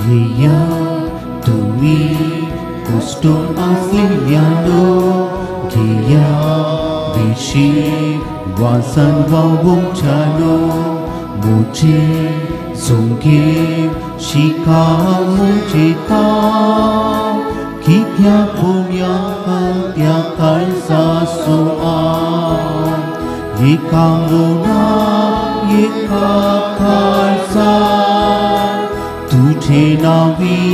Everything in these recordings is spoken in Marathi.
Iya तुम्ही कुष्ठोन असलेल्यानो dia विश्वासन वावुंचानो मुझे सुंगे शिका मुझेता किया पुण्या त्या kalsa soa yekamuna yekakalsa तुझे नावी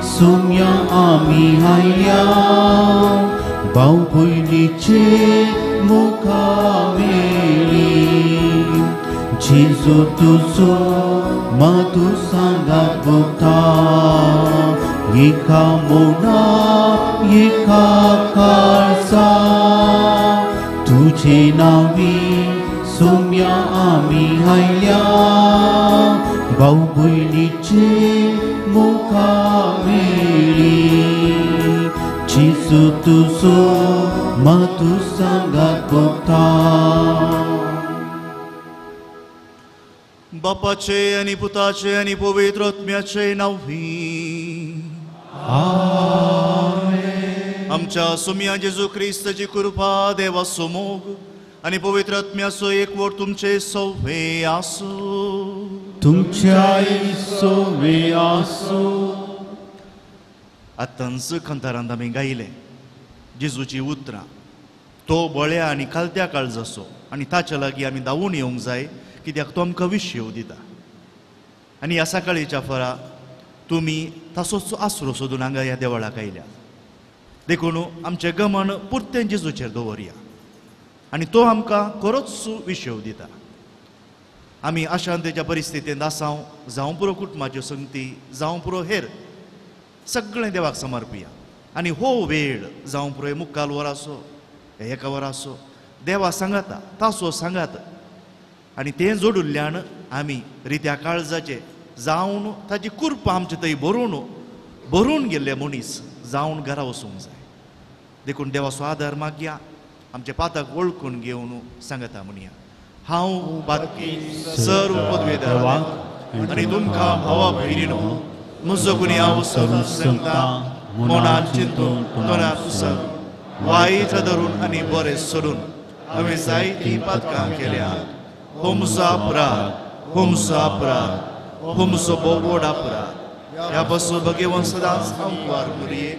सोम्या आम्ही हाया बाहुलीचे मुखावेळी जेजू तुझो मधु सांगात बोता एका मोना एका काळसा तुझे नावी सोम्या आम्ही हाया बाहुलीचे मुखावेळी जेजू तुझो मधु सांगात बोता बापाचे आणि पुताचे आणि पवित्र आत्म्याचे नावी आमेन. आमच्या सोम्या जेजू ख्रिस्ताची कृपा देवा समोग आणि पवित्र आत्म्याचो एकवट तुमचे सवे आसो तुमच्या सवे आसो. आतांच खंतारांत आमी गायले जेजूची उतरां तो बळ्या आनी कालत्या काळजाचो आनी ताच्या लागीं आमी धांवून येवंक जाय कित्याक तो आमकां विश्व दिता. आनी ह्या सकाळीच्या फरा तुमी ताचोच आसरो सोदून हांगा ह्या देवळाक आयल्यात. देखून आमचें गमन पुर्तें जेजूचेर दवरया आनी तो आमकां खरोच विश्व दिता. आमी अशांतेच्या परिस्थितींत आसांव जावं पुरो कुटुंबाच्यो संगती जावं पुरो हेर सगळें देवाक समर्पया आनी हो वेळ जावं पुरो मुक्काल वर आसो एका वर आसो देवा सांगाता तासो सांगात आनी तें जोडुल्ल्यान आमी रित्या काळजाचे जावन ताची कुर्पा आमचे थंय भरून गेल्ले मनीस जावन घरा वचूंक जाय. देखून देवाचो आदार मागया आमचे पाताक वळखून घेवन सांगता म्हणया हांव बातकी सर्व पदवेदारांक आनी तुमकां भावा भयणीनो म्हजो गुन्हे हांव सरून सांगता मनात चिंतून तोंडात उसरून वायट धरून आनी बरें सोडून हांवें जायतीं पातकां केल्यात. हो म्हजो अपराध हो म्हजो अपराध हो म्हजो बोबोड अपराध. ह्या पासून भगवान सदांच आमकां करिये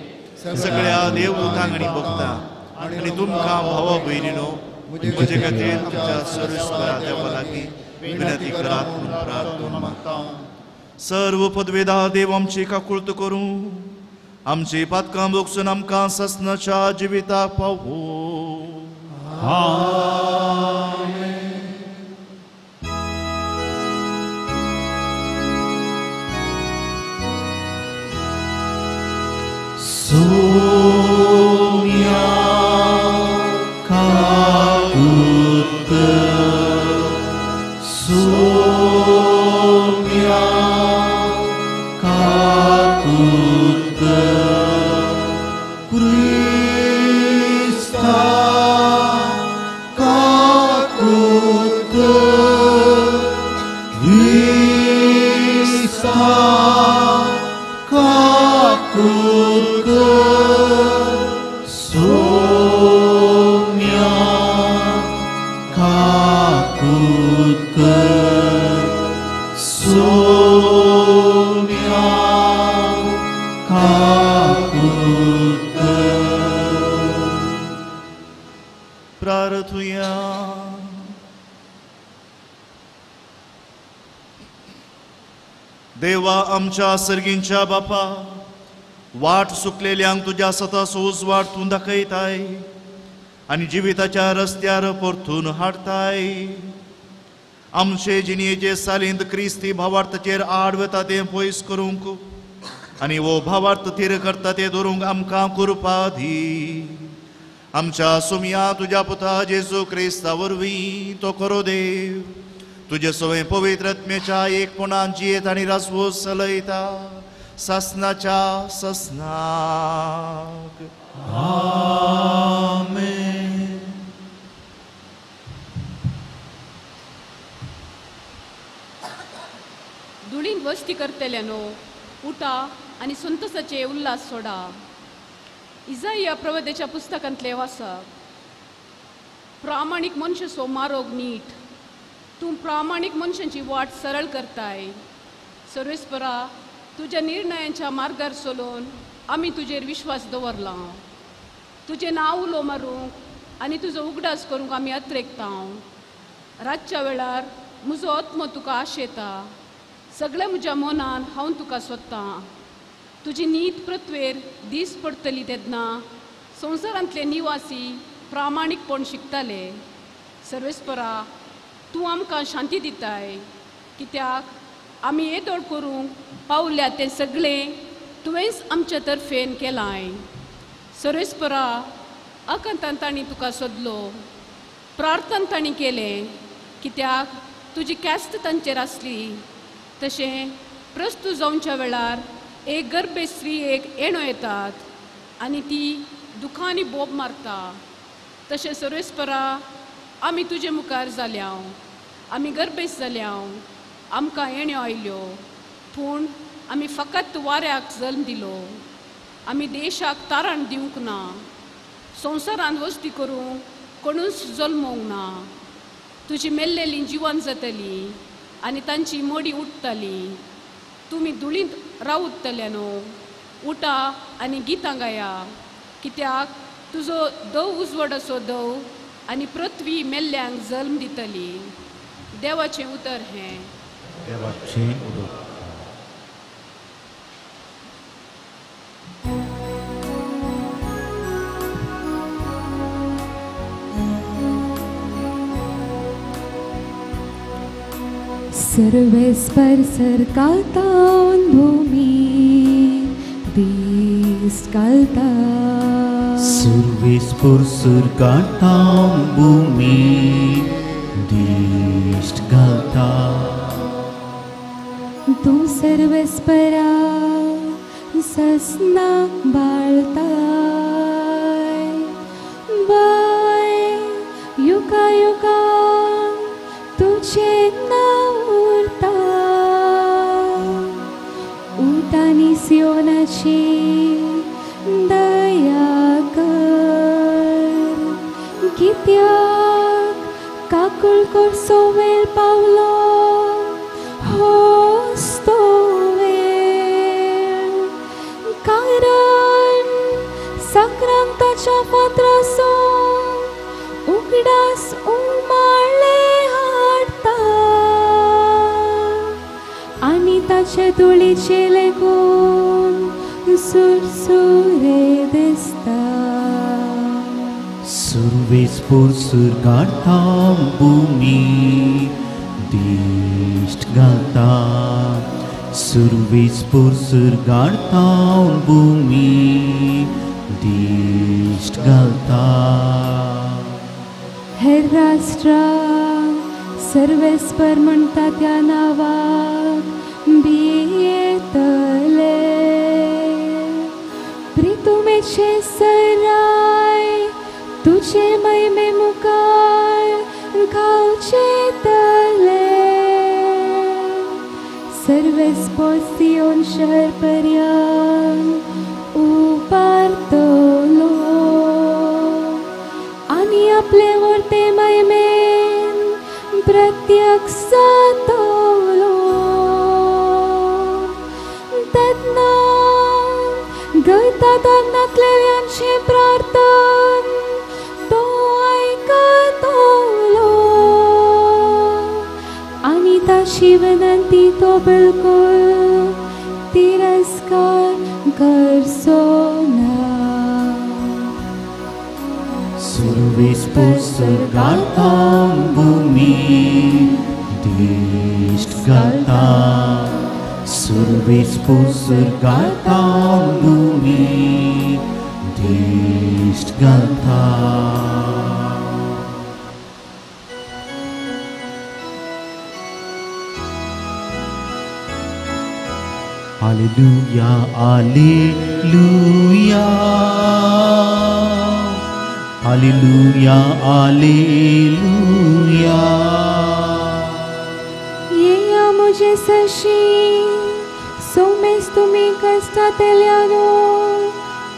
सगळ्या देवदूतांक आनी भक्तांक आनी तुमकां भावा भयणीनो म्हजे खातीर आमच्या सर्वेस्परा देवा लागीं विनंती करात म्हूण प्रार्थना मागता. सर्व पदवेदार देव आमची काकुळट करूं आमची पातकां भोगसून आमकां ससनाच्या जिविताक पावो. सोम्या काकुळट सोम्या काकुळट क्रिस्ता काकुळट क्रिस्ता काकुळट सोम्या काकुळट सोम्या काकुळट. प्रार्थुया. देवा आमच्या सर्गींच्या बापा वाट सुकलेल्यांक तुज्या सताचो उजवाड तूं दाखयताय आनी जिविताच्या रस्त्यार परतून हाडताय. आमचे जिणेचे सालिंत क्रिस्ती भावार्थाचेर आड वता तें पयस करूंक आनी वो भावार्थ थीर करता तें धरूंक आमकां कृपा दी. आमच्या सोम्या तुज्या पुता जेजू क्रिस्ता वरवीं तो खरो देव तुजे सवय पवित्र आत्म्याच्या एकपणान जियेत आनी रासवो चलयता ससनाच्या ससनाक. आमेन. धुळीन वस्ती करतल्यानो उठा आणि संतोषाचे उल्हास सोडा. इजाया प्रवदेच्या पुस्तकांतले वाचप. प्रामाणिक मनशाचो मार्ग नीट. तूं प्रामाणिक मनशांची वाट सरळ करताय. सर्वेस्परा, तुज्या निर्णयांच्या मार्गार चलोवन आमी तुजेर विश्वास दवरला. तुजें नांव उलो मारूंक आनी तुजो उगडास करूंक आमी अत्रेकता. रातच्या वेळार म्हजो आत्मो तुका आशेता. सगळ्या म्हज्या मनान हांव तुका सोदतां. तुजी नीत पृथ्वेर दीस पडटली तेन्ना संवसारांतले निवासी प्रामाणीकपण शिकताले. सर्वेस्परा, तूं आमकां शांती दिताय, कित्याक आमी येदोळ करूंक पावल्या तें सगळें तुवेंच आमच्या तर्फेन केलाय. सर्वेस्परा, अकंतान तांणी तुका सोदलो, प्रार्थना तांणी केलें, कित्याक तुजी कॅस्त तांचेर आसली. तशें प्रस्तुत जावच्या वेळार एक गर्भे स्त्रीयेक येणो येतात आनी ती दुखांनी बोब मारता. तशें सर्वेस्परा, आमी तुजे मुखार जाल्या, आमी गर्भेस जाल्या, आमकां येण्यो आयल्यो, पूण आमी फकत वाऱ्याक जल्म दिलो. आमी देशाक तारण दिवंक ना. संवसारांत वस्ती करूंक कोणूच जल्मोवंक ना. तुजी मेल्लेलीं जिवन जातलीं आनी तांची मोडी उठतली. तुमी धुळींत रावतले न्हू. उठा आनी गितां गाया, कित्याक तुजो दव उजवड असो दव आनी पृथ्वी मेल्ल्यांक जल्म दितली. देवाचें उतर हें. देवाचें उतर. सर्वेस्पर सरकातावन भूमी दिश्ट घालता. सर्वेस्पर सरकातावन भूमी दिश्ट घालता. तूं सर्वेस्परा ससना बाळताय. बाय युगा युगान तुजें नांव उरता. उटानी सियोनाची दया कर, कित्याक काकूळ करचो वेळ पावलो. होस्तो वेळ, कारण सक्रांताच्या फातरासून उगडास उमाळे हाडटा आनी ताचे धुळीचे लेगून सुरसुरे दिसता. सर्वेस्पर सरकातावन भूमी दिश्ट घालता. सर्वेस्पर सरकातावन भूमी दिश्ट घालता. हेर राष्ट्रा सर्वेस्पर म्हणटा त्या नांवाक भियेतले. प्रितुमेचे सराय तुजे महिमे मुखार गावचेतले. सर्वेस्पर सियोन शहर पर्यंत उबारतलो आनी आपले वर्ते महिमेन प्रत्यक्ष जातलो. तेन्ना गळटा धरणांतलेल्यांची प्रार्थना तो आयकतलो आनी ताची विनंती तो बिलकुल तिरस्कार करचो ना. सर्वेस्पर सरकातावन भूमी दिश्ट घालता. सर्वेस्पर सरकातावन भूमी दिश्ट घालता. Alleluia, Alleluia, Alleluia, Alleluia. येया मुझे सशी सोमेस तुम्ही कष्टांतल्यानो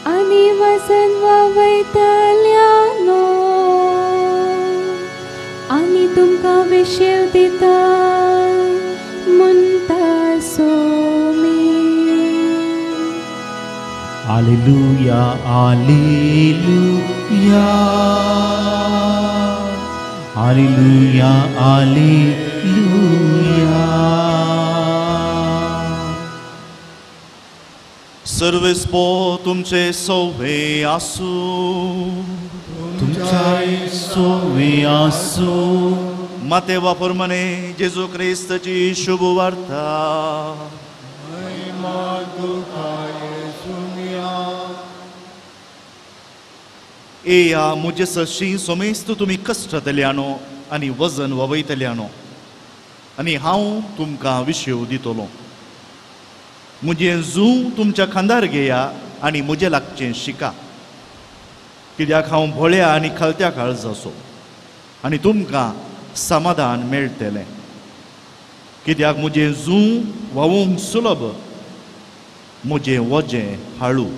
आनी वसन वैतल्यानो आनी तुमकां विशेव दिता म्हणटा Somi. Alleluia, Alleluia, Alleluia, Alleluia. सर्वेस्पो तुमचे सौवे आसू, तुमच्या सोवे आसू. मातेवा प्रमाणे जेजू क्रिस्ताची शुभ वार्ता. एया मुझे सशी सोमेस्त तुम्ही कष्टांतल्यानो आनी वजन ववयतल्यानो आनी हांव तुमकां विशेव दितलो. मुझे जू तुमच्या खांदार घेया आनी मुझे लागचें शिका, कित्याक हांव भोळ्या आनी खालत्या काळज असो आनी तुमकां समाधान मेळटलें. कित्याक मुझे जू व्हावूंक सुलभ, मुझे वजें हाळू.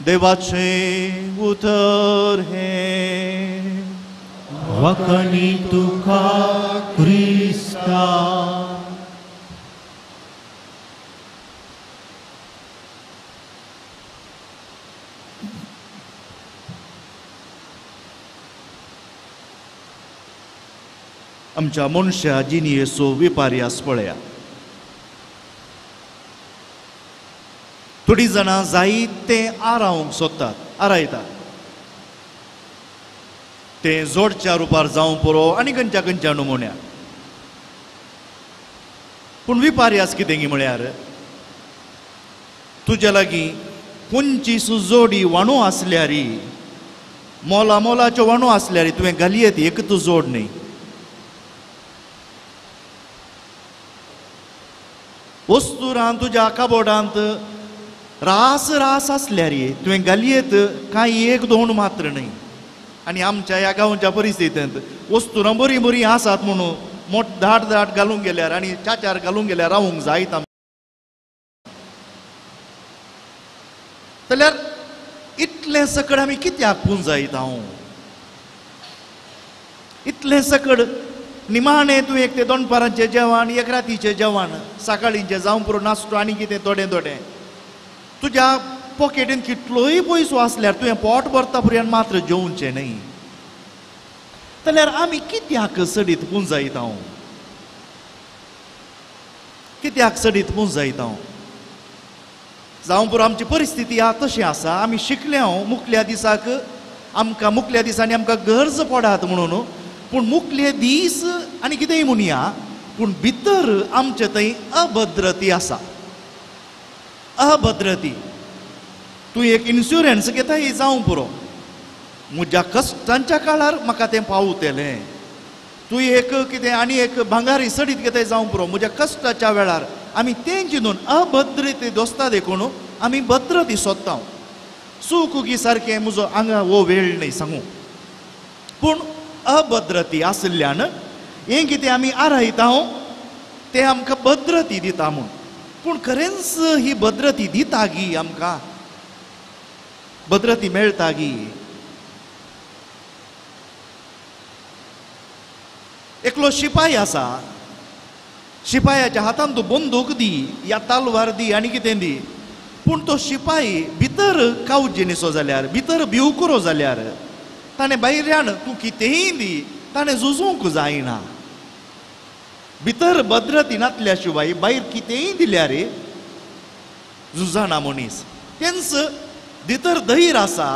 देवाचे उतर हे वखणी तुका क्रिस्ता. आमच्या मनशा जिनियेचो विपर्यास पळया. थोडी जाणां जायते आरावंक सोदतात, आरायतात. ते जोडच्या रुपार जावं पुरो आनी खंयच्या खंयच्या नमुन्याक. पूण विपर्यास कितें म्हळ्यार तुज्या लागीं खंयचीच जोडी वाणू आसल्यारी, मोला मोलाच्यो वाणू आसल्यारी तुवें घालयत एकूच जोड न्ही. वस्तुरांत तुज्या काबोर्डांत रास रास आसल्यारी तुवें घालयत कांय एक दोन मात्र न्ही. आनी आमच्या ह्या गांवच्या परिस्थितींत वस्तुरां बरी बरी आसात म्हणून मोठ धाट धाट घालूंक गेल्यार आनी चार घालूंक गेल्यार रावूंक जायत. जाल्यार इतलें सकड आमी कित्याक पुंजायत? हांव इतलें सकड निमाणें तूं एक ते दोनपारांचें जेवण, एक रातीचें जेवण, सकाळींचें जावं पुरो नाश्तो आनी कितें थोडें थोडें. तुज्या पॉकेटीन कितलोय पयसो आसल्यार तुवें पोट भरता पर्यंत मात्र जेवचें न्ही. जाल्यार आमी कित्याक सडीत पुंजायत? हांव कित्याक सडीत पुंजायत? हांव जावं पुरो आमची परिस्थिती तशी आसा. आमी शिकल्या मुखल्या दिसाक आमकां मुखल्या दिसांनी आमकां गरज पडात म्हणून. पूण मुखले दीस आनी कितेंय म्हणया, पूण भितर आमचे थंय अभद्रती आसा. अभद्रती. तूं एक इन्शुरन्स घेताय जावं पुरो, म्हज्या कश्टांच्या काळार म्हाका तें पावतलें. तूं एक कितें आनी एक भांगारी सडीत घेताय जावं पुरो, म्हज्या कश्टाच्या वेळार आमी तें चिंतून अभद्रती दोस्ता देखून आमी भद्रती सोदता. सूख की सारकें म्हजो आंगा वो वेळ न्ही सांगू, पूण अभद्रती आसल्यान हें कितें आमी आरायता तें आमकां भद्रती दिता म्हूण. पूण खरेंच ही भद्रती दिता गी आमकां? भद्रती मेळटा गी? एकलो शिपाई आसा, शिपायाच्या हातान तूं बंदूक दी या तालवार दी आनी कितें दी, पूण तो शिपाई भितर कावज जिनिसो जाल्यार, भितर भिवकुरो जाल्यार ताणें भायल्यान तूं कितेंय दी ताणें झुजूंक जायना. भितर भद्रती नासल्या शिवाय भायर कितेंय दिल्यार झुजाना मनीस. तेंच भितर धैर्य आसा,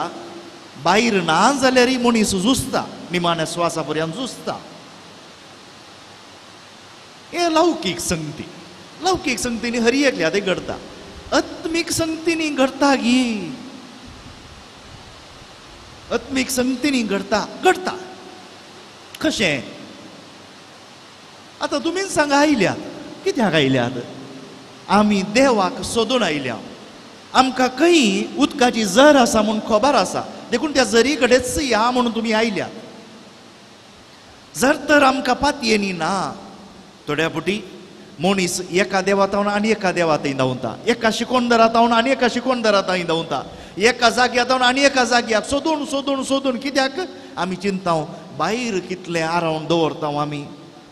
भायर ना जाल्यार मनीस झुजता, निमाण्या श्वासा पर्यंत झुजता. हे लौकीक संगती. लौकीक संगतींनी हरी एकल्या ते घडता. आत्मीक संगतींनी घडटा गी. आत्मीक संगतींनी घडता कशें? आतां तुमीच सांगा, आयल्यात कित्याक आयल्यात? आमी देवाक सोदून आयल्या. आमकां खंय उदकाची झर आसा म्हूण खबर आसा, देखून त्या झरी कडेच या म्हणून तुमी आयल्यात. जर तर आमकां पातयेनी ना, थोड्या पुटी मनीस एका देवातावन आनी एका देवात धांवता, एका शिकोंदरातावन आनी एका शिकोंदरात धांवता, एका जाग्यातावन आनी एका जाग्याक सोदून सोदून सोदून कित्याक आमी चिंताव भायर कितले आरावन दवरता आमी,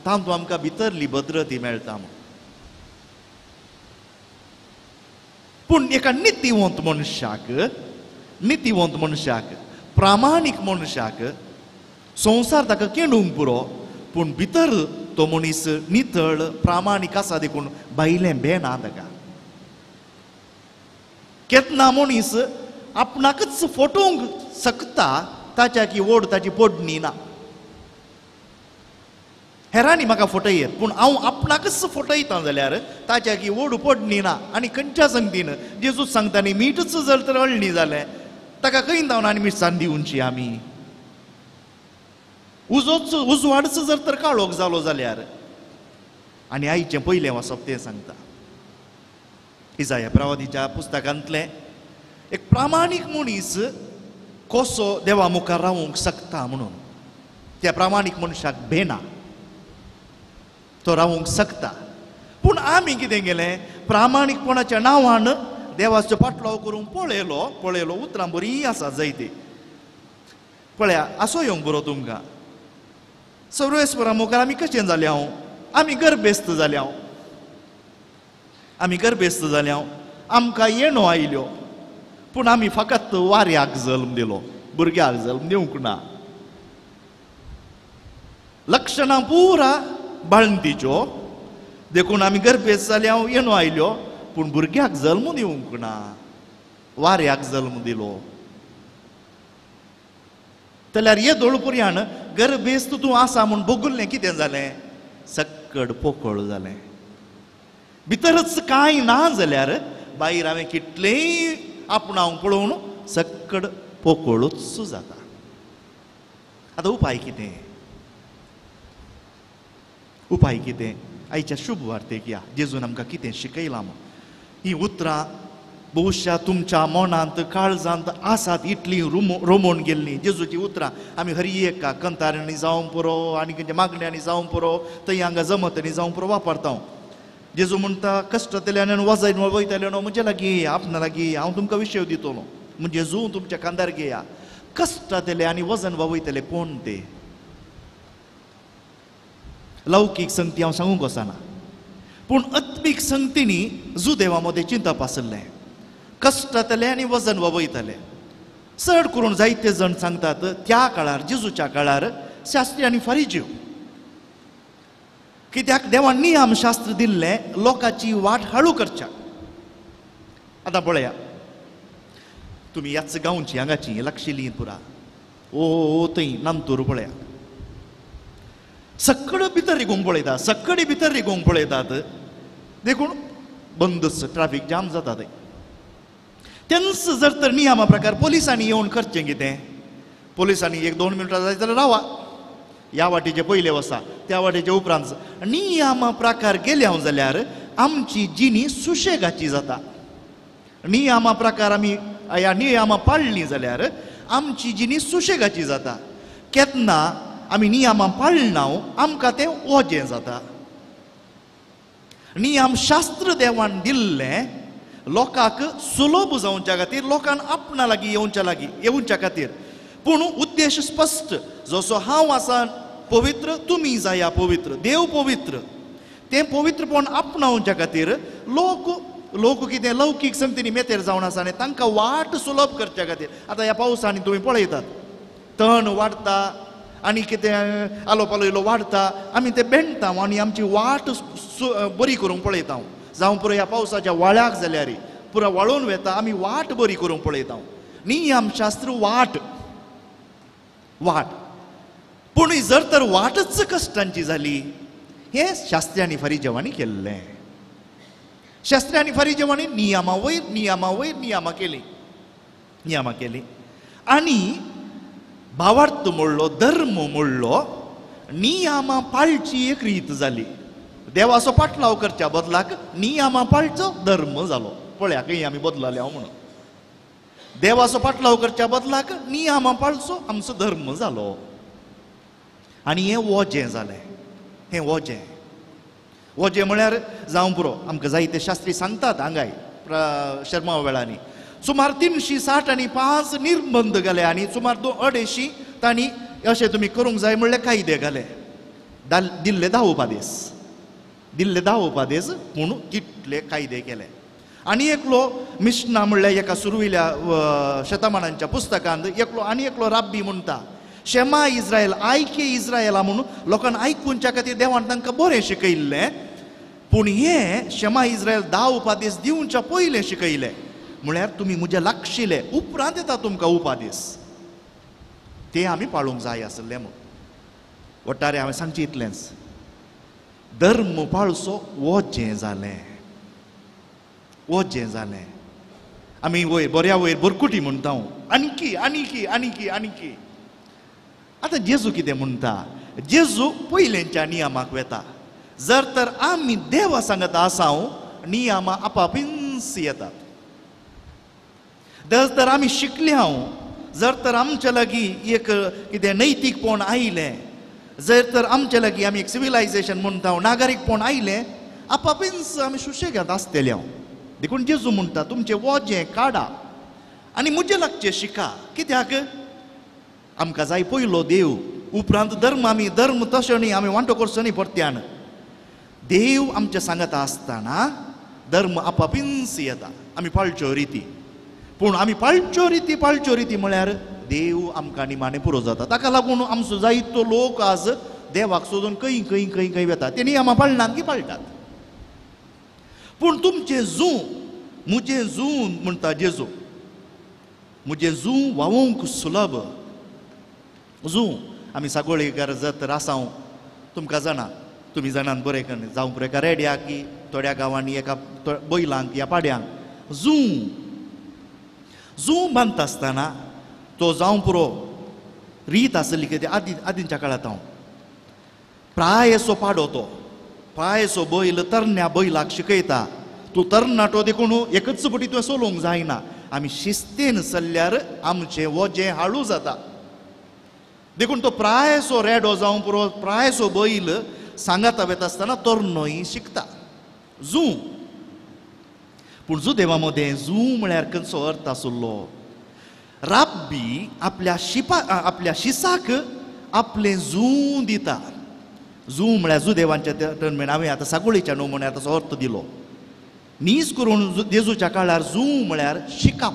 तातूंत आमकां भितरली भद्रती मेळटा म्हूण. पूण एका नितीवंत मनशाक प्रामाणीक मनशाक संवसार ताका केंडूंक पुरो, पूण भितर तो मनीस नितळ प्रामाणीक आसा देखून भायलें भेना ताका. केन्ना मनीस आपणाकच फटोवंक शकता ताच्या की ओड ताची पडणी ना. हेरांनी म्हाका फटयत पूण हांव आपणाकच फटयता जाल्यार ताच्या की ओड पडणी ना. आनी खंयच्या संगतीन जेजूस सांगता न्ही, मीठच जर तर अळणी जालें ताका खंय धांवन आनी मिरसांग दिवची आमी. उजवाडच जर तर काळोख जालो जाल्यार. आनी आईचें पयलें वचप तें सांगता. इसाया प्रवादीच्या पुस्तकांतलें एक प्रामाणीक मनीस कसो देवा मुखार रावूंक शकता म्हणून. त्या प्रामाणीक मनशाक भेना, तो रावूंक शकता. पूण आमी कितें केलें, प्रामाणीकपणाच्या नांवान देवाचो पाटलाव करूंक पळयलो उतरां बरीं आसा जायतीं. पळया आसो येवंक बरो तुमकां. सर्वेस्परा मुखार आमी कशें जाले हांव, आमी गर्भेस्त जाले हांव, आमी गर्भेस्त जाले हांव, आमकां येणो आयल्यो, पूण आमी फकत वाऱ्याक जल्म दिलो, भुरग्याक जल्म दिवंक ना. लक्षणां पुरा बाळंतीच्यो देखून आमी गर्भेस्त जाले हांव, येणो आयल्यो, पूण भुरग्याक जल्म दिवंक ना, वाऱ्याक जल्म दिलो. जाल्यार हे दोळपुर्यान गर्भेस्त तूं आसा म्हूण बगुल्लें कितें जालें, सक्कड पोकळ जालें. भितरच कांय ना जाल्यार भायर हांवें कितलेंय आपणावंक पळोवन सक्कड पोकळूच जाता. आतां उपाय कितें? उपाय कितें? आयच्या शुभ वार्तेक या. जेजून आमकां कितें शिकयलां म्हूण. ही उतरां बहुशा तुमच्या मनांत काळजांत आसात इतली रोमोवन गेल्लीं. जेजूची उतरां आमी हर एका कंतारांनी जावं पुरो आनी खंयच्या मागण्यांनी जावं पुरो, थंय हांगा जमतनी जावं पुरो वापरता. जेजू म्हणटा कश्टांतल्यान वजन वयतले न्हू म्हजे लागीं येया, आपणा लागीं येया, हांव तुमकां विशय दितलो. म्हणजे जेजू तुमच्या कांदार घेया. कश्टांतले आनी वजन वयतले कोण ते? लौकीक संगती हांव सांगूंक वचना, पूण आत्मीक संगतींनी जुदेवा मदें चिंतप आसलें. कश्टांतले आनी वजन वयतले. चड करून जायते जण सांगतात त्या काळार, जेजूच्या काळार शास्त्री आनी फरिजीव, कित्याक देवान नियम शास्त्र दिल्लें लोकांची वाट हळू करच्या. आतां पळया तुमी ह्याच गांवची हांगाची लागशिल्लीं पुरा ओ थंय नामतूर पळया, सक्कड भितर रिगोंक पळयतात, सक्कडी भितर रिगोंक पळयतात, देखून बंदच ट्राफीक जाम जाता थंय. तेंच जर तर नियमा प्रकार पोलिसांनी येवन करचें कितें? पोलिसांनी 1-2 मिनटां जाय जाल्यार रावा, ह्या वाटेचे पयले वसा, त्या वाटेचे उपरांत. नियमा प्रकार गेले हांव जाल्यार आमची जिणी सुशेगाची जाता. नियमा प्रकार आमी ह्या नियमा पाळ्ळीं जाल्यार आमची जिणी सुशेगाची जाता. केन्ना आमी नियमां पाळना आमकां तें ओजें जाता. नियम शास्त्र देवान दिल्लें लोकांक सुलभ जावच्या खातीर, लोकांक आपणा लागीं येवच्या खातीर. पूण उद्देश स्पश्ट, जसो हांव आसा पवित्र, तुमी जाया पवित्र, देव पवित्र. तें पवित्रपण आपणावच्या खातीर लोक कितें लौकीक संगतींनी मेतेर जावन आसा आनी तांकां वाट सुलभ करच्या खातीर. आतां ह्या पावसांनी तुमी पळयतात तण वाडटा आनी कितें आलो पालो वाडटा, आमी तें भेंडटा आनी आमची वाट बरी करूंक पळयता. जावं पुरो ह्या पावसाच्या वाळ्याक जाल्यार पुरो वाळून वेता, आमी वाट बरी करूंक पळयता. नियम शास्त्र वाट. पूण जर तर वाटच कश्टांची जाली, हे शास्त्री आनी फरिजेवांनी केल्लें. शास्त्री आनी फरिजेवांनी नियमा वयर नियमा केली आनी भावार्थ मोडलो, धर्म मोडलो, नियमा पाळची एक रीत जाली. देवाचो पाटलाव करच्या बदलाक नियमा पाळचो धर्म जालो. पळया खंय आमी बदलले हांव म्हणून. देवाचो पाटलाव करच्या बदलाक नियमा पाळचो आमचो धर्म जालो. आनी हें वजें जालें. हें वजें. वजे म्हळ्यार जावं पुरो आमकां जायते शास्त्री सांगतात हांगाय शर्मा वेळांनी सुमार 360 आनी 5 निर्बंध घाले आनी सुमार 250 तांणी अशें तुमी करूंक जाय म्हणले कायदे घाले दिल्ले 10 उपादेस पूण कितले कायदे केले आनी एकलो मिशना म्हणल्यार एका सुरविल्या शतमानांच्या पुस्तकांत आनी एकलो राब्बी म्हणटा शेमा इस्रायल आयके इस्रायला म्हणून लोकांना आयकुच्या खातीर देवान तांकां बरें शिकयल्लें पूण हे शेमा इस्रायल 10 उपादेश दिवच्या पयलें शिकयलें म्हळ्यार तुमी म्हजे लागशिले उपरांत येता तुमकां उपादेश ते आमी पाळूंक जाय आसले म्हूण ओट्टारे हांवें सांगचें इतलेंच धर्म पाळचो वजें जालें आमी वयर बऱ्या वयर बरकुटी म्हणटा आनीकी आतां जेजू कितें म्हणटा जेजू पयलेंच्या नियमाक वेता जर तर आमी देवा सांगता आसांव नियमां आपापीच येतात जर तर आमी शिकल्यांव जर तर आमच्या लागीं एक कितें नैतीकपण आयलें जर तर आमच्या लागीं आमी एक सिविलायझेशन म्हणटा नागरीकपण आयलें आपापीच आमी सुशेगाद आसतले हांव देखून जेजू म्हणटा तुमचें वजें काडा आनी म्हजे लागचें शिका कित्याक आमकां जाय पयलो देव उपरांत धर्म तशें न्ही आमी वांटो करचो न्ही परत्यान देव आमचे सांगता आसतना धर्म आपापीच येता आमी पाळच्यो रिती पूण आमी पाळच्यो रिती म्हळ्यार देव आमकां निमाणें पुरो जाता ताका लागून आमचो जायतो लोक आज देवाक सोदून खंय वेता ते नियमां पाळनात की पाळटात पूण तुमचें म्हजें जूं म्हणटा जेजू म्हजें जूं वावूंक सुलभ आमी सागोळेकार जर तर आसांव तुमकां जाणा तुमी जाणात बरें करून जावं पुरो एका रेड्याक की थोड्या गांवांनी एका बैलांक या पाड्यांक जूं बांदता आसतना तो जावं पुरो रीत आसली की आदींच्या काळांत हांव प्रायसो पाडो तो प्रायसो बैल तरण्या बैलाक शिकयता तूं तरणाटो देखून एकच पटी तुवें सोलोवंक जायना आमी शिस्तेन चल्ल्यार आमचें वजें हाळू जाता देखून तो प्रायसो रेडो जावं पुरो प्रायसो बैल सांगाता वेता आसतना तरणोय शिकता पूण देवा मदें म्हळ्यार खंयचो अर्थ आसलो राब्बी आपल्या शिसाक आपलें जूं दिता म्हळ्यार देवांच्या टर्मेन हांवें आतां सागोळेच्या नमुन्यार ताचो अर्थ दिलो नीज करून जेजूच्या काळार म्हळ्यार शिकप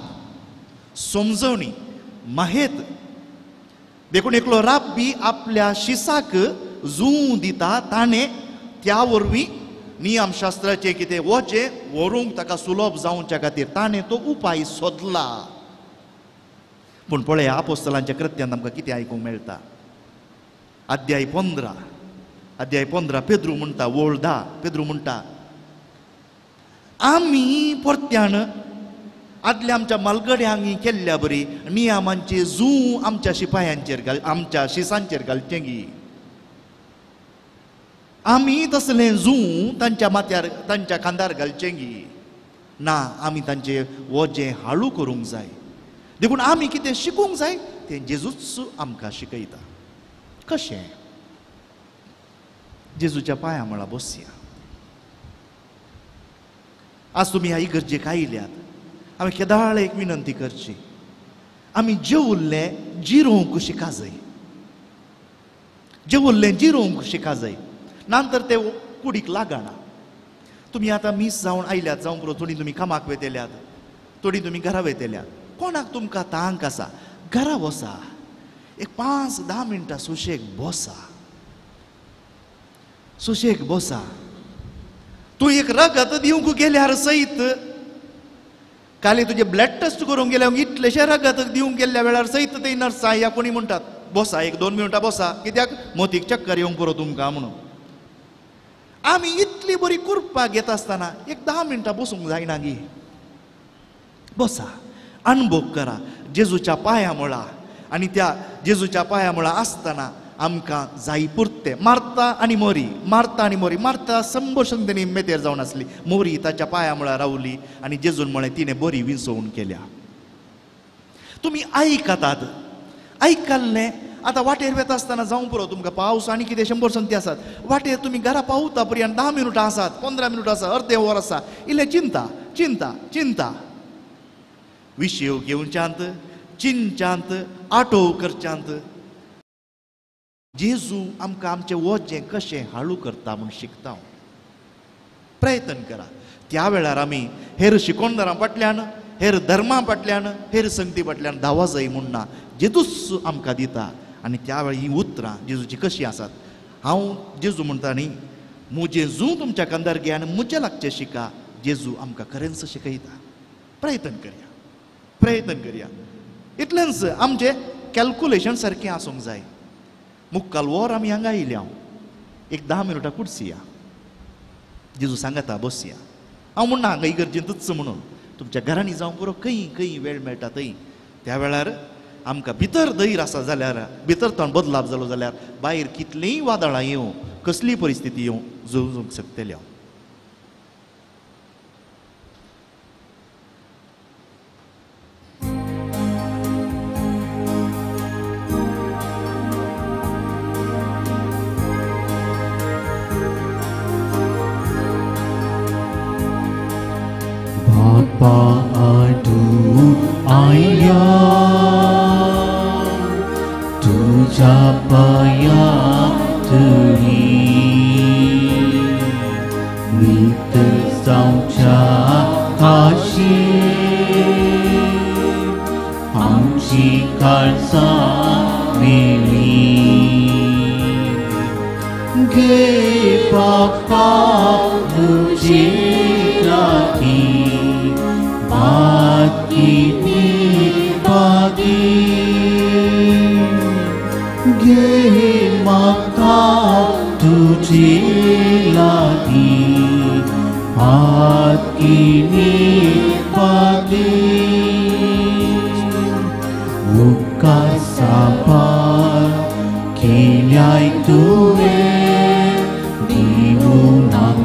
समजवणी माहेत देखून एकलो राब्बी आपल्या शिसाक जूं दिता ताणें त्या वरवीं नियमशास्त्राचें कितें वचें व्हरूंक ताका सुलभ जावच्या खातीर ताणें तो उपाय सोदला पूण पळया आपोस्तलांच्या कृत्यांत आमकां कितें आयकूंक मेळटा अध्याय 15 पेद्रू म्हणटा वळ 10 पेद्रू म्हणटा आमी परत्यान आदल्या आमच्या मालगड्यांक केल्ल्या बरी नियमांचे जूं आमच्या शिपायांचेर आमच्या शिसांचेर घालचें गी आमी तसलें जूं तांच्या माथ्यार तांच्या खांदार घालचें गी ना आमी तांचें वजें हाळू करूंक जाय देखून आमी कितें शिकूंक जाय तें जेजूच आमकां शिकयता कशें जेजूच्या पांया म्हळ्यार बसया आज तुमी ह्या इगर्जेक आयल्यात हांवें केदाळ एक विनंती करची आमी जेवल्लें जिरोवंक शिका जाय जाय नंतर ते कुडीक लागना तुमी आतां मीस जावन आयल्यात जावं पुरो थोडी तुमी कामाक वेतेल्यात थोडी तुमी घरा वेतेल्यात कोणाक तुमकां तांक आसा घरा बसा एक 5-10 मिनटां सुशेग बसा तूं एक रगत दिवंक गेल्यार सयत काली तुजे ब्लड टेस्ट करूंक गेल्यार इतलेशे रगत दिवंक गेल्ल्या वेळार सयत ते नर्सां या कोणी म्हणटात बसा 1-2 मिनटां बसा कित्याक मोतीक चक्कर येवंक पुरो तुमकां म्हणून आमी इतली बरी करपाक घेता आसतना एक 10 मिनटां बसूंक जायना गी बसा अनुभव करा जेजूच्या पांया मुळा आनी त्या जेजूच्या पांया मुळा आसतना आमकां जाय पुरते मार्ता आनी मोरी मार्ता 100% मेतेर जावन आसली मोरी ताच्या पांया मुळा रावली आनी जेजून म्हळें तिणें बरी विंसवून केल्या तुमी आयकतात आयकल्लें आतां वाटेर वेता आसतना जावं पुरो तुमकां पावस आनी कितें 100 संती आसात वाटेर तुमी घरा पावता पर्यंत 10 मिनटां आसात 15 मिनटां आसा अर्दें वर आसा इल्लें चिंता चिंता चिंता विशय घेवच्यांत चिंचांत आटोव करच्यांत जेजू आमकां आमचें वजें कशें हाळू करता म्हूण शिकता प्रयत्न करा त्या वेळार आमी हेर शिकोणदारां फाटल्यान हेर धर्मा फाटल्यान हेर संगती फाटल्यान धांवा जाय म्हूण ना जेजूच आमकां दिता आनी त्या वेळी हीं उतरां जेजूची कशीं आसात हांव जेजू म्हणटा न्ही म्हजें जू तुमच्या कांदार घे आनी म्हजें लागचें शिका जेजू आमकां खरेंच शिकयता प्रयत्न करया इतलेंच आमचें कॅल्कुलेशन सारकें आसूंक जाय मुक्काल वर आमी हांगा येयले हांव एक 10 मिनटां कुडसिया जेजू सांगता बसया हांव म्हणना हांगा इगर्जेंतच म्हणून तुमच्या घरांनी जावं पुरो खंय वेळ मेळटा थंय त्या वेळार आमकां भितर धैर्य आसा जाल्यार भितर तो बदलाव जालो जाल्यार भायर कितलींय वादळां येवं कसलीय परिस्थिती येवं झुजूंक शकतले हांव Padu ayah tuja paya teri mita saucha kasih amci kalsa mili ge papa muji lagi Kini pagi Ge maka tuji lagi Hat kini pagi Buka sabar Kinyai tuwe Dimunangkan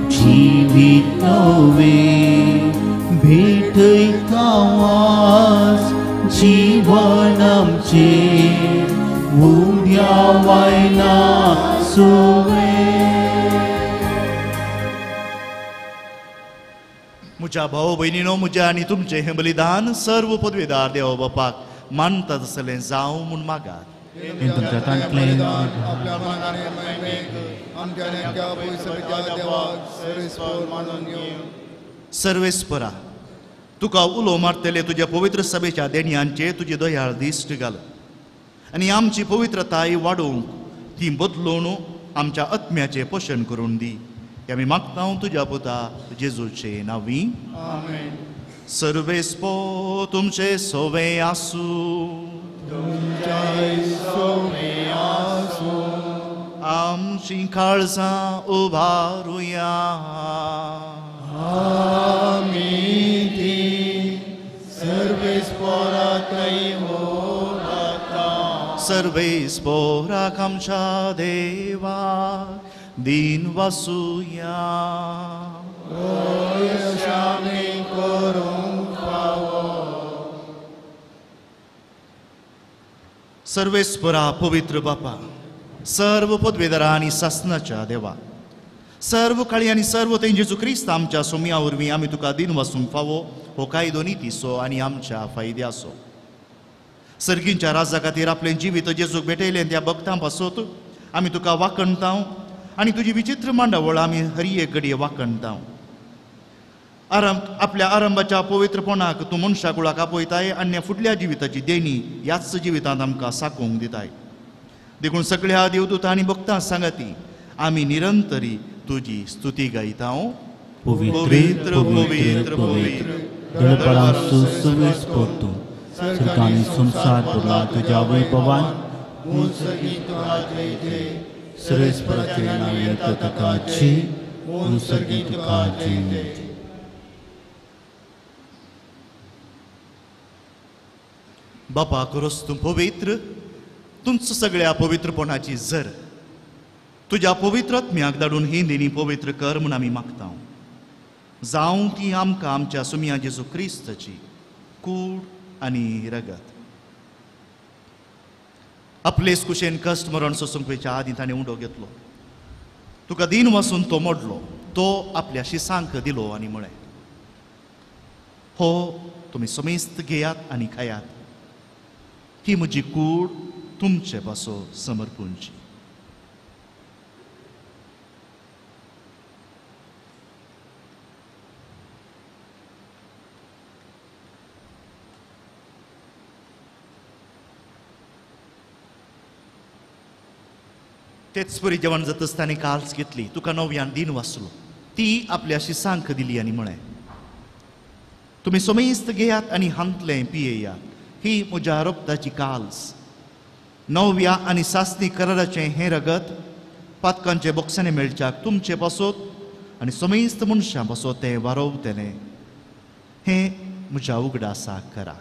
Jibit nawe भेटै कावास जीवन आमचे उद्या वायला सोवे म्हज्या भाव भयणीनो म्हजें आनी तुमचें हें बलिदान सर्व पदवेदार देवा बापाक मानता तसलें जावं म्हूण मागात तुमच्या तांतलें आपल्या मनाने महिमेक आमच्या नेमक्या पयसच्या देवाक सर्वेस्वर मानून घेवन सर्वेस्परा तुका उलो मारतले तुज्या पवित्र सभेच्या देणयांचे तुजी दयाळ दिश्ट घाल आनी आमची पवित्रताय वाडोवंक ती बदलून आमच्या आत्म्याचें पोशण करून दी हे आमी मागता तुज्या पुता जेजूचे नांवी आमेन सर्वेस्पो तुमचे सोवे आसूं आमची काळजां उबारुया सर्वेस्पोराक आमच्या देवा दिन वासुया सर्वेस्परा पवित्र बापा सर्व पदवेदारां आनी सासणाच्या देवा सर्व काळी आनी सर्व थंय जेजू क्रिस्त आमच्या सोम्या वरवीं आमी तुका दिन वासूंक फावो हो कायदो नितीसो आनी आमच्या फायद्याचो सर्गींच्या राजा खातीर आपलें जिवीत जेजूक भेटयलें त्या भक्तां पासत आमी तुका वाखणटाव आनी तुजी विचित्र मांडावळ आमी हरी एक घडये वाखणटाव आपल्या आरंभाच्या पवित्रपणाक तूं मनशा कुळाक आपयताय आनी फुडल्या जिविताची देणी ह्याच जिवितांत आमकां साकोवंक दिताय देखून सगळ्या देवदूतां आनी भक्तां सांगाती आमी निरंतरी तुजी स्तुती गायता पवित्र पवित्र पवित्र दळपरांचो सर्वेस्पोर्तो सरकानी संसार पुरला तुज्या वैभवान सर्वेस्पराचे नांवे तुकाची सर्गी तुका जीव बापा करोस तूं पवित्र तुमचं सगळ्या पवित्रपणाची झर तुज्या पवित्रत्म्याक धाडून ही देणी पवित्र कर म्हूण आमी मागता जावं ती आमकां आमच्या सुम्या जेजू क्रिस्ताची कूड आनी रगत आपलेच कुशेन कश्ट मरण सोसूंक वेच्या आदीं ताणें उंडो घेतलो. तुका दीन वसून तो मोडलो, तो आपल्या शिसांक दिलो आनी म्हळें, हो तुमी समेस्त घेयात आनी खायात, ही म्हजी कूड तुमचे पासो समर्पूंची. तेच परी जेवण जाता आसतना काल्स घेतली, तुका नव्यान दीन वाचलो, ती आपल्या शिसांक दिली आनी म्हळें, तुमी समेस्त घेयात आनी हांतलें पियेयात, ही म्हज्या रोगताची काल्स. नव्या आनी सासणी कराराचें हें रगत पातकांचे बोक्सांनी मेळच्याक तुमचे पासोत आनी समेस्त मनशां पासो तें वारोवतलें. हें म्हज्या उगडासाक करा.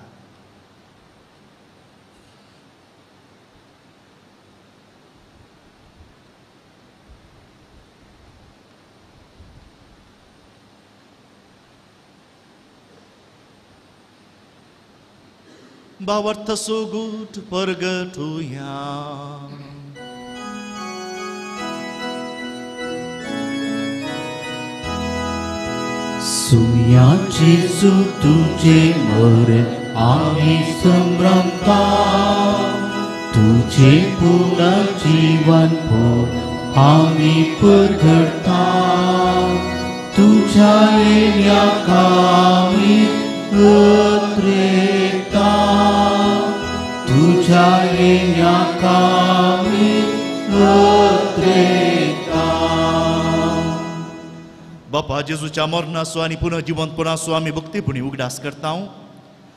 Bawarta sugut pergetuya. सुया जेजू तुझे मोरे आम्ही संभ्रमता, तुझे पुन्हा जीवन भोर आम्ही परगडता. तुझ्या येण्या कामी अत्रेता, तुझ्या येण्या कामी अत्रेता. बापा जेजूच्या मरणाचो आनी पुनः जिवंतपणाचो आमी भक्तीपणी उगडास करता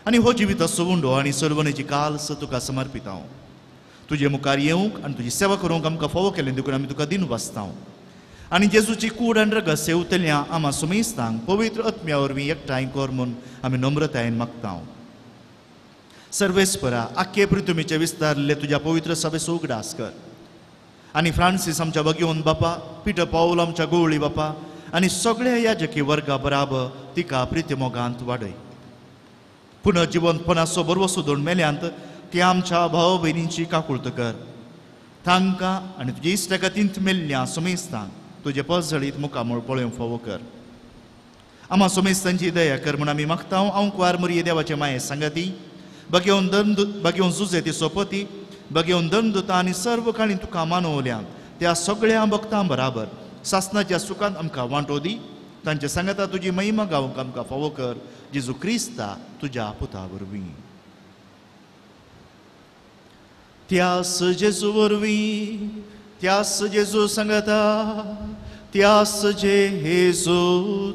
आनी हो जिविताचो उंडो आनी सर्वनेची काल्स तुका समर्पिता. तुजे मुखार येवंक आनी तुजी सेवा करूंक आमकां फोव केलें देखून आमी तुका दिन वाचता. आनी जेजूची कूड आनी रगत सेवतल्या आम्हा समेस्तांक पवित्र आत्म्या वरवीं एकठांय कर म्हूण आमी नम्रतायेन मागता. सर्वेस्परा आख्खे पृथ्वीचे विस्तारले तुज्या पवित्र सभेचो उगडास कर. आनी फ्रांसीस आमच्या भगिवन बापा, पिटर पाऊल आमच्या गोवळी बापा आनी सगळ्या याजकी वर्गा बराबर तिका प्रिती मोगांत वाडय. पुनः जिवंतपणाचो बरवो सोदून मेल्यांत त्या आमच्या भाव भयणींची काकुळट कर. तांकां आनी तुजे इश्टगतींत मेल्ल्या समेस्तांक तुजे पसजळीत मुखामळ पळोवंक फावो कर. आम्हा समेस्तांची दया कर म्हूण आमी मागता. हांव कुंवार मरिये देवाचे माये सांगाती, भगिवन जुजे ती सोपती, भगिवन दंडुता आनी सर्व काळी तुका मानवल्यांक त्या सगळ्या भक्तां बराबर सासनाच्या सुखांत आमकां वांटो दी. तांचे सांगता तुजी महिमा गावंक आमकां फावो कर. जेजू क्रिस्ता तुज्या पुता वरवीं. त्यास जेजू वरवीं, त्यास जेजू सांगता, त्यास जेजू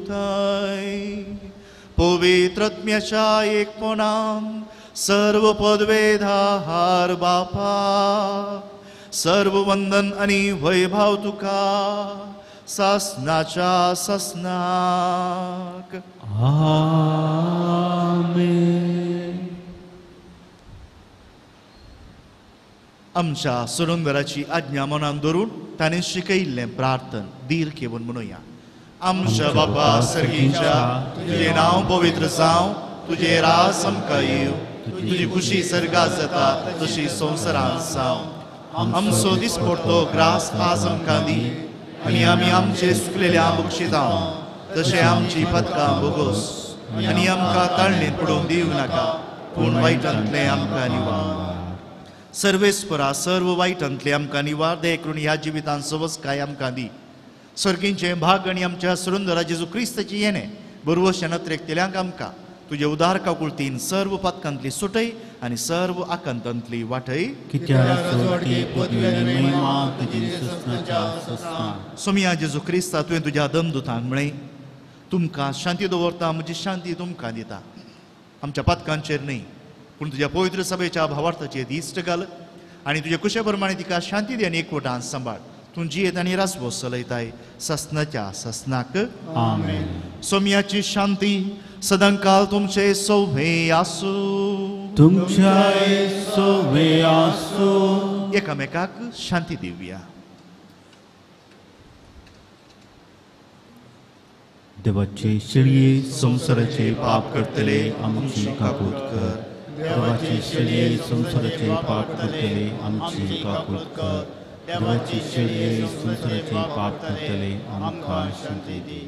थंय पवित्र आत्म्याच्या एकपणान सर्व पदवेधार बापा, सर्व वंदन आनी वैभव तुका सासनाच्या सासनाक. आमेन. आमच्या सुरंगराची आज्ञा मनान धरून ताणें शिकयिल्लें प्रार्थन दीर घेवन म्हणुया. आमच्या बापा सर्गीच्या, तुजें नांव पवित्र जावं, तुजें रास आमकां येवं, तुजी खुशी सर्गात जाता तशी संवसारांत जावं. आमचो दिसपडटो ग्रास आज आमकां दी, आनी आमी आमचे चुकलेल्या बक्षिता तशें आमची पदकां भोगोस, आनी आमकां ताळणेंत पडूंक दिवं नाका, पूण वायटांतलें आमकां निवार. सर्वेस्परा सर्व वायटांतले आमकां निवार. दये करून ह्या जिवितांत सवस्काय आमकां दी. सर्गींचे भाग आनी आमच्या सुरंदरा जेजू क्रिस्ताची येणें बरोवशें नत्रेकतेल्यांक आमकां तुजे उदार काकुळतीन सर्व पदकांतली सुटय आनी सर्व आकांतांतली वाटय. सोमिया जेजू क्रिस्ता तुवें तुज्या दमदुतांक म्हळें, तुमकां शांती दवरता, म्हजी शांती तुमकां दिता. आमच्या पदकांचेर न्हय पूण तुज्या पवित्र सभेच्या भावार्थाचेर दिश्ट घाल आनी तुजे कुशे प्रमाणे तिका शांती दी आनी एकवटान सांबाळ. तूं जियेत आनी रासवो चलयताय ससनाच्या ससनाक. आमेन. सोम्याची शांती सदांकाल तुमचे सोभे आसूं. तुमच्या सोबे आसूं. एकामेकाक शांती दिवया. देवाचे शिळये संसाराचे पाप करतले आमची काकूट कर. देवाची शेळये संसाराचे पाप करतले आमची काकूट कर. देवाची शेळये संसाराचे पाप करतले आमकां शांती दी.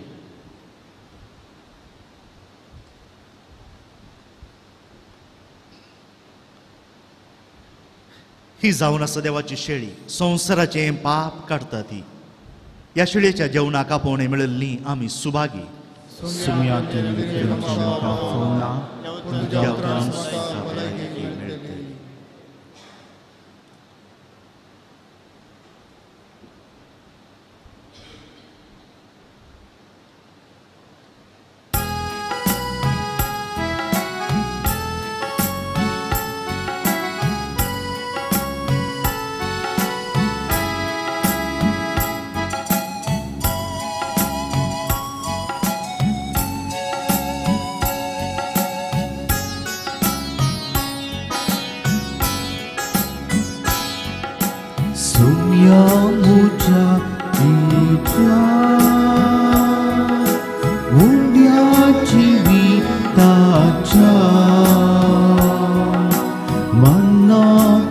ही जावन आसा देवाची शेळी, संवसाराचें पाप काडटा ती. ह्या शेळयेच्या जेवणाक आपोवणे मेळिल्लीं आमी सुभागी. सुमयातून विक्रमचे म्हाका फोवना तुज्या उतरान संस्था मेळटली. Sumya muja itra Undya jivitacha Manna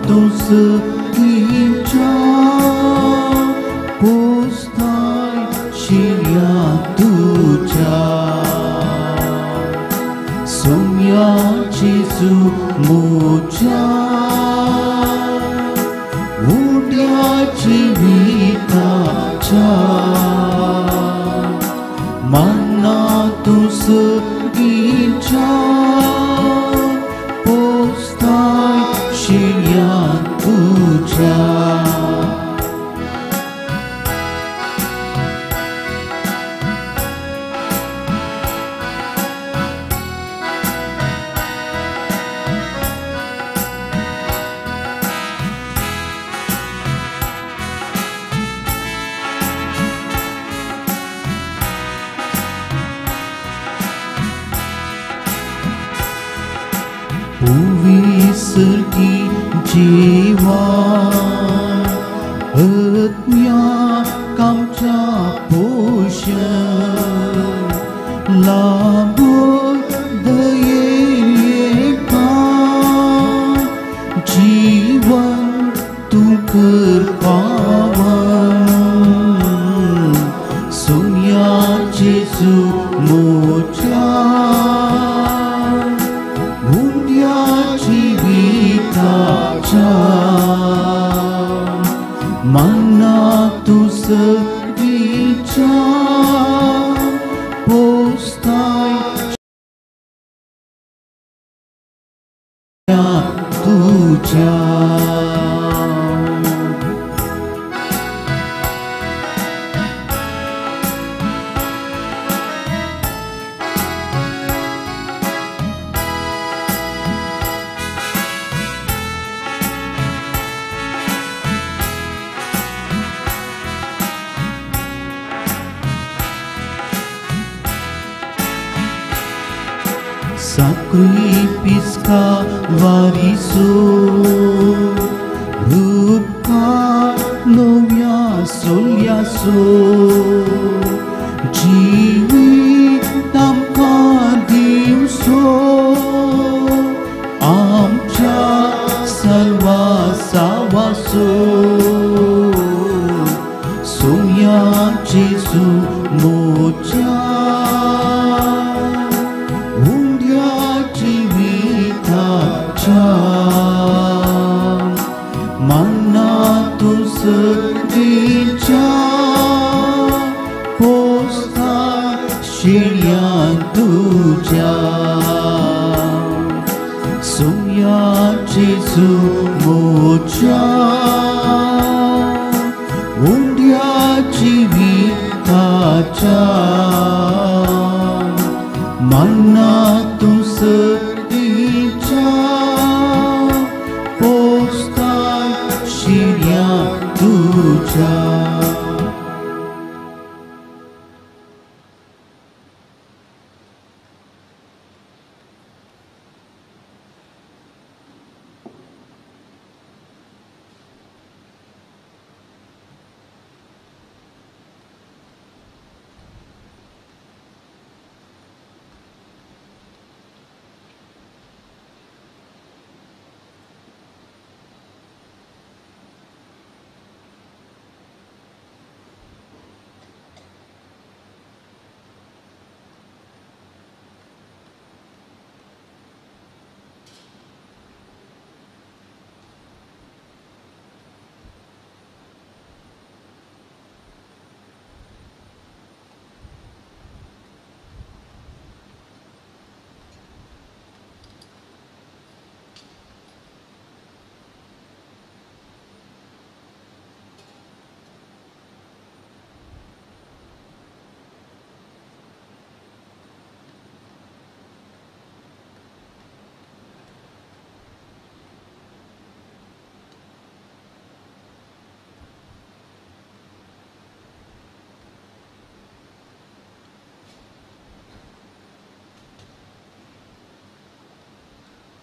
tusakicha Postai shirya tuja Sumya jisu muja जीविताचा Manna तुसगीच्या पोस्ताय शिर्या तुझ्या. Sergi jiwa etnya kamcha posha labur dayeka jiwan tukar pawan sunya Jesu moja जीविताचा Manna तुसगीच्या पोस्ताय तुझ्या. Sacrifice-ka variso Rupka lovya solyaso Jivitam ka divso Amcha sarva savaso Sumya Jesu moja Manna तुसगीच्या पोस्ता शिर्या तुझ्या सुमया जेसू मोच्या उंड्या जीविताच्या मन्ना तुसगीच्या पोस्ताय शिर्या तुझ्या.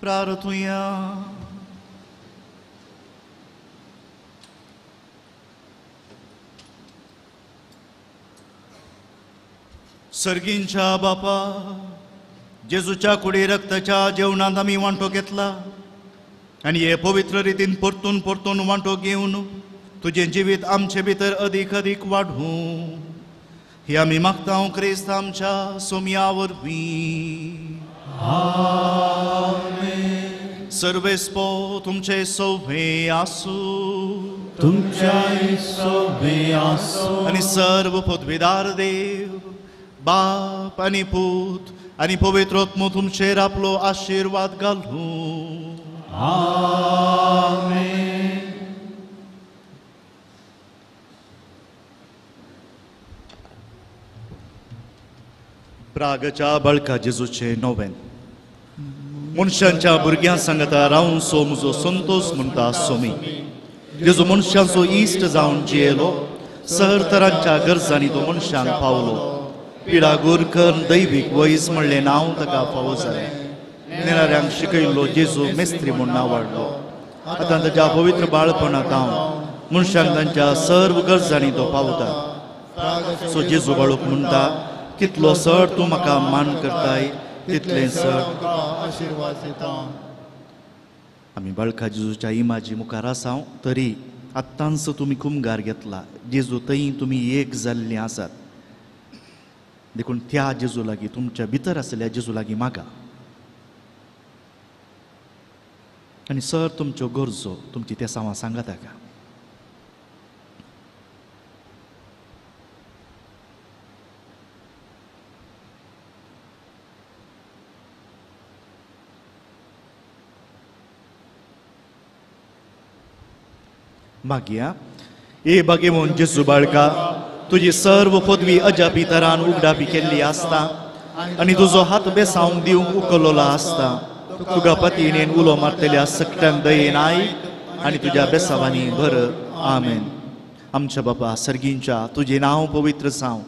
प्रार्थुया. सर्गींच्या बापा, जेजूच्या कुडी रक्ताच्या जेवणात आम्ही वांटो घेतला आणि हे पवित्र रितीन परतून परतून वांटो घेवन तुझे जिवीत आमचे भितर अधिक अधिक वाढू हे आम्ही मागता क्रिस्त आमच्या सोम्या वरवीं. सर्वेस्पो तुमचे सोभे आसू, तुमच्या सोबे आसो आणि सर्व पदवीदार देव बाप आणि पूत आणि पवित्रोत्म तुमचेर आपलो आशीर्वाद घालू. आमेन. प्रागच्या बळका जेजूचे नोवेन. मनशांच्या भुरग्यां सांगता रावन सो म्हजो संतोष म्हणटा सोमी. जेजू मनशांचो इश्ट जावन जियेलो, सहर तरांच्या गरजांनी तो मनशांक पावलो. पिडागूर कर दैवीक वैस म्हणले नांव ताका फावो जालें. नेणाऱ्यांक शिकयल्लो जेजू मेस्त्री म्हूण नांव वाडलो. आतां ताच्या पवित्र बाळपणांत हांव मनशांक तांच्या सर्व गरजांनी तो पावता. सो जेजू बाळूक म्हणटा, कितलो चड तूं म्हाका मान करताय तितलें चड आशीर्वाद दिता. आमी बाळका जेजूच्या इमाजी मुखार आसांव, तरी आत्तांच तुमी कुमगार घेतला. जेजू थंय तुमी एक जाल्लीं आसात. देखून त्या जेजू लागीं, तुमच्या भितर आसलेल्या जेजू लागीं मागा आनी सर तुमच्यो गरजो तुमची त्या सांवा सांगा ताका. मागया. ए बागे म्हूण जेजू बाळका, तुजी सर्व पदवी अजापी तरान उगडापी केल्ली आसता आनी तुजो हात बेसावंक दिवंक उखललो आसता. तुका पतीनेन उलो मारतल्या सक्त्यांक दयेन आयक आनी तुज्या बेसावांनी भर. आमेन. आमच्या बापा सर्गींच्या, तुजें नांव पवित्र जावं,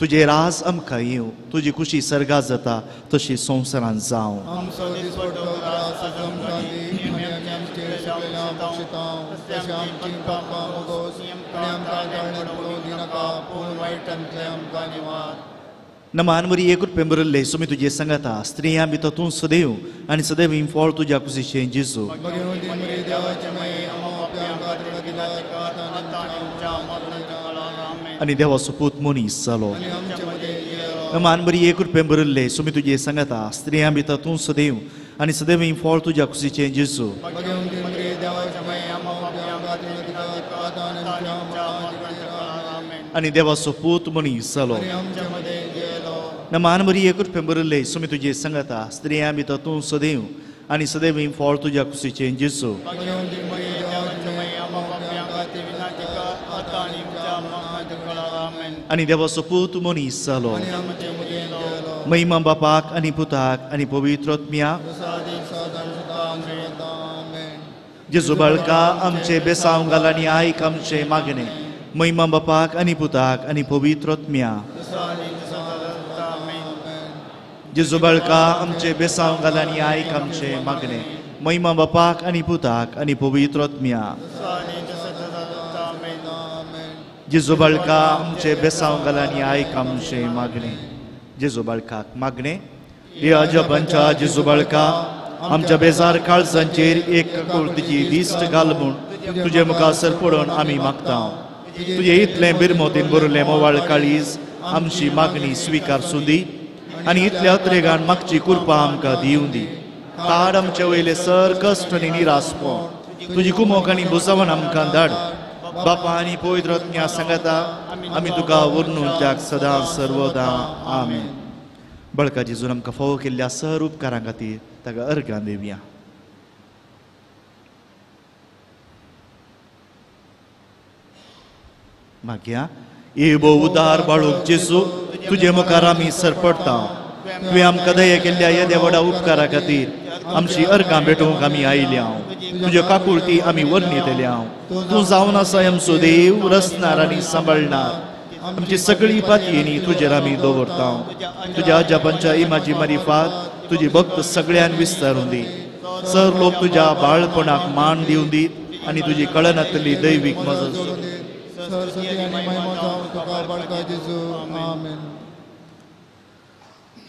तुजें राज आमकां येवं, तुजी खुशी सर्गात जाता तशी संवसारांत जावं. आमचो दिसपट्टो त्रास आमकां दी आनी आमी आमचे सगळ्यांक बक्षितांव. तशें आमची पापां मोगोस आनी आमकां जाणेर पडूं दिनाका, पूण वायटांतले आमकां निवार. नमान बरी एकूच पेंबरल्ले सुमी तुजे सांगाता. स्त्रियां भितर तूं सदैव आनी सदैव फळ तुज्या कुशीचें जेजू. भगवंती मरी देवाचे माये, आमो आपल्या खातीर कित्याक आतां आनी आमच्या मरणाच्या काळार. आमेन. आनी देवाचो पूत मनीस जालो. आनी आमचे मदीं येयलो. नमान बरी एकूच पेंबरल्ले सुमी तुजे सांगाता. स्त्रियां भितर तूं सदैव आनी सदैव फळ तुज्या कुशीचें जेजू. भगवंती मरी देवाचे माये, आमो आपल्या खातीर कित्याक आतां आनी आमच्या मरणाच्या काळार. आमेन. आनी देवाचो पूत मनीस जालो. आनी आमचे मदीं येयलो. नमान बरी एकूच पेंबरल्ले सुमी तुजे सांगाता. स्त्रियां भितर तूं सदैव आनी सदैव फळ तुज्या कुशीचें जेजू. भगवंती मरी देवाचे माये, आमो आपल्या खातीर कित्याक आतां आनी आमच्या मरणाच्या काळार. आमेन. आनी देवाचो पूत मनीस जालो. आनी आमचे मदीं येयलो. महिमा बापाक आनी पुताक आनी पवित्रोत्म्या. जेजू बाळका, आमचे बेसांव घाल आनी आयक आमचे मागणे. महिमा बापाक आनी पुताक आनी पवित्रोत्म्या. जेजू बाळका, आमचे बेसांव घाल आनी आयक आमचे मागणे. महिमा बापाक आनी पुताक आनी पवित्रोत्म्या. जेजू बाळका, आमचे बेसांव घाल आनी आयक आमचे मागणे. जेजू बाळकाक मागणे. हे अजबांच्या जेजू बाळका, आमच्या बेजार काळजांचेर एक कुर्तीची दिश्ट घाल म्हूण तुजे मुखासर पडोवन आमी मागता. तुजे इतलें बिरमोतीन बरयलें मोवाळ काळीज आमची मागणी स्विकार सुदी आनी इतल्या अत्रेगान मागची कृपा आमकां दिवं दी. काड आमचे वयले सर कश्ट आनी निरासपण तुजी कुमोक आनी बुजावण आमकां धाड. बापा आनी पवित्रोत्म्या सांगाता, आमी तुका वर्णून त्याक सदां सर्वदा. आमेन. बळका जेजून आमकां फावो केल्ल्या सर उपकारां खातीर ताका अर्घां दिवया. मागया. ए बो उदार बाळूक जेजू, तुजे मुखार आमी सरपडटा. तुवें आमकां दया केल्ल्या येद्या व्हडा उपकारा खातीर आमची अर्घां भेटोवंक आमी आयल्या. तुज्यो काकुळटी आमी वर्णितल्या. तूं जावन आसा आमचो देव, रचणार आनी सांबाळणार. आमची सगळी पातयेनी तुजेर आमी दवरता. तुज्या अजापांच्या इमाजी मारिफात तुजी भक्त सगळ्यांक विस्तारून दी. सर लोक तुझ्या बाळपणाक मान दिवन दीत आणि तुजी कळनातली दैवीक मजत जोडून दी सरस्वती आणि महिमा जावन तुका बळका जेजू आमेन.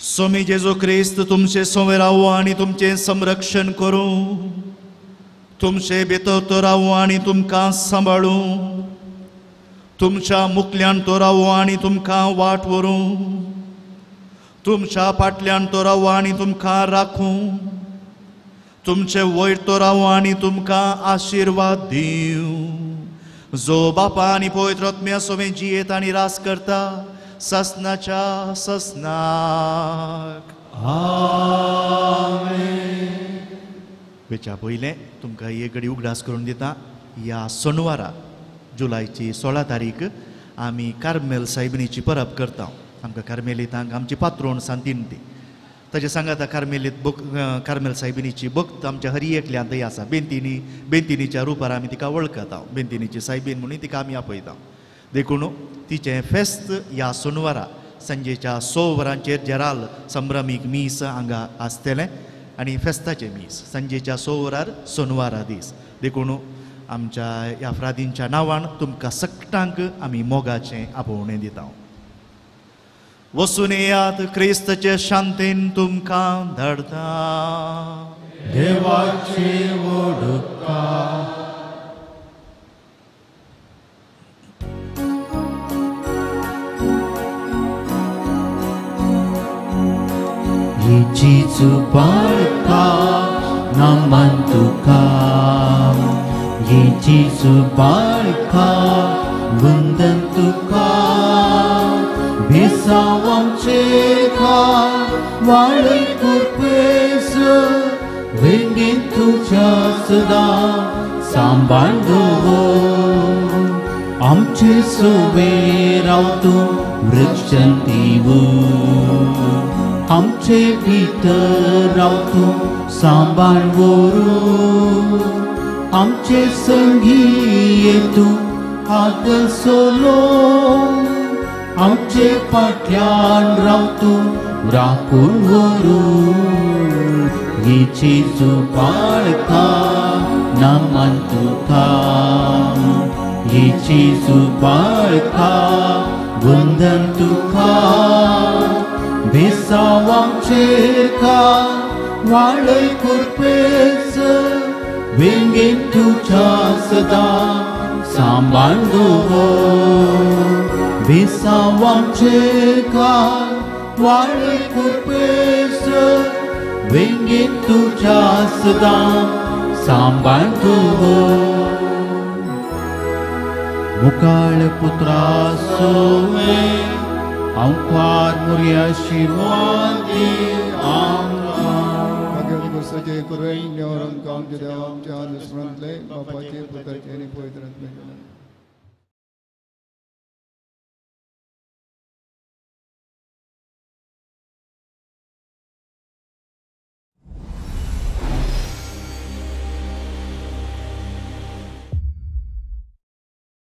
स्वामी जेजू ख्रिस्त तुमचे सोवे रावो आणि तुमचे संरक्षण करू, तुमचे भितर तो रावो आणि तुमकां सांबाळू, तुमच्या मुखल्यान तो रावो आणि तुमकां वाट व्हरूं, तुमच्या फाटल्यान तो रावो आणि तुमकां राखूं, तुमचे वयर तो रावो आणि तुमकां आशिर्वाद दिवं. जो बापा आणि पवित्र आत्म्या सोबे जियेत आणि रास करता ससनाच्या ससनाक. वेच्या पयलें तुमकां एक घडी उगडास करून दिता. ह्या सोनवारा जुलायची 16 तारीख आमी कार्मेल सायबिणीची परब करता. आमकां कार्मेलितांक आमची पात्रोण सांतीन ती. ताचे सांगात कार्मेल सायबिणीची भक्त आमच्या हरी एकल्या थंय आसा. बेंतिनीच्या रुपार आमी तिका वळखता. बेंतिनीची सायबीण म्हणून तिका आमी आपयता. देखून तिचें फेस्त ह्या सोनवारा सांजेच्या 6 वरांचेर जेराल संभ्रमीक मीस हांगा आसतलें आनी फेस्ताचें मीस सांजेच्या 6 वरार सोनवारा दीस. देखून आमच्या ह्या फ्रादींच्या नांवान तुमकां सगळ्यांक आमी मोगाचें आपोवणें दिता. वसून येयात क्रिस्ताचे शांतीन तुमकां धाडटा. देवाचे वडका येचीचू बाळका नमन तुका, येचीचू बाळका वंदन तुका. भेसाव आमचे खाल वाळय कुरपेस, वेंगेन तुझ्या सदां सांबाळ दवर. आमचे सोबे राव तूं रक्षण दिवं, आमचे भितर राव तूं सांबाळ व्हरूं. आमचे संगी ये तूं आदर सोलोवन, आमचे फाटल्यान राव तूं राखून व्हरूं. येचीचू बाळका नमन तुका, येचीचू बाळका वंदन तुका. भेसाव आमचे खाल वाळय कुरपेस, वेंगेन तुझ्या सदां सांबाळ दवर. भेसाव आमचे खाल वाळय कुरपेस, वेंगेन तुझ्या सदां सांबाळ दवर. मुखाळ पुत्रा सोवे आमकां मोरी आशिर्वाद दी. भाग्यवंत गुरुसाचे कुरवेन नेवरम काम देवा आमच्या दुश्मनांतले बापाचे पुत्राचे आणि पवित्र आत्म्याचे.